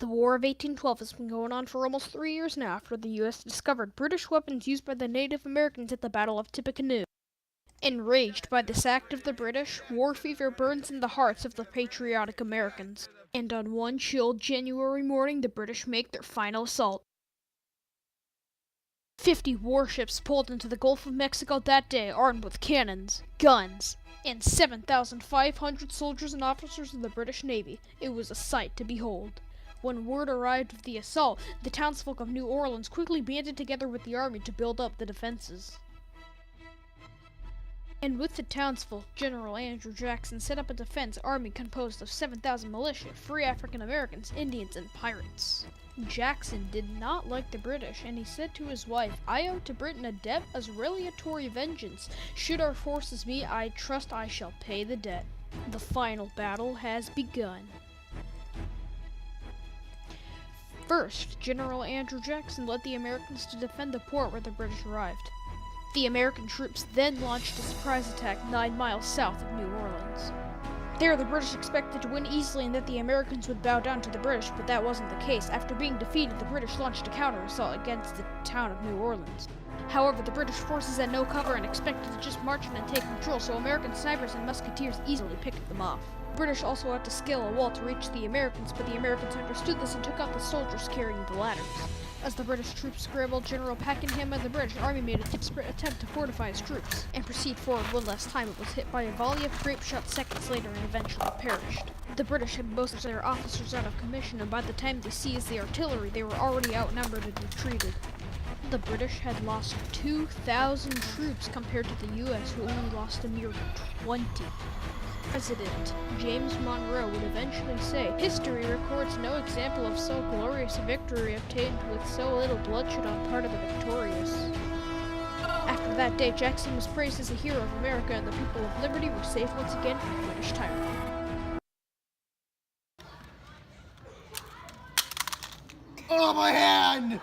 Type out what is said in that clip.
The War of 1812 has been going on for almost 3 years now after the U.S. discovered British weapons used by the Native Americans at the Battle of Tippecanoe. Enraged by this act of the British, war fever burns in the hearts of the patriotic Americans. And on one chill January morning, the British make their final assault. 50 warships pulled into the Gulf of Mexico that day, armed with cannons, guns, and 7,500 soldiers and officers of the British Navy. It was a sight to behold. When word arrived of the assault, the townsfolk of New Orleans quickly banded together with the army to build up the defenses. And with the townsfolk, General Andrew Jackson set up a defense army composed of 7,000 militia, free African Americans, Indians, and pirates. Jackson did not like the British, and he said to his wife, "I owe to Britain a debt as retaliatory vengeance. Should our forces meet, I trust I shall pay the debt." The final battle has begun. First, General Andrew Jackson led the Americans to defend the port where the British arrived. The American troops then launched a surprise attack 9 miles south of New Orleans. There, the British expected to win easily and that the Americans would bow down to the British, but that wasn't the case. After being defeated, the British launched a counter-assault against the town of New Orleans. However, the British forces had no cover and expected to just march in and take control, so American snipers and musketeers easily picked them off. The British also had to scale a wall to reach the Americans, but the Americans understood this and took out the soldiers carrying the ladders. As the British troops scrambled, General Pakenham and the British Army made a desperate attempt to fortify his troops and proceed forward one last time. It was hit by a volley of grape shot seconds later and eventually perished. The British had most of their officers out of commission, and by the time they seized the artillery, they were already outnumbered and retreated. The British had lost 2,000 troops compared to the U.S., who only lost a mere 20. President James Monroe would eventually say, "History records no example of so glorious a victory obtained with so little bloodshed on part of the victorious." After that day, Jackson was praised as a hero of America, and the people of liberty were safe once again from British tyranny. Oh, my hand!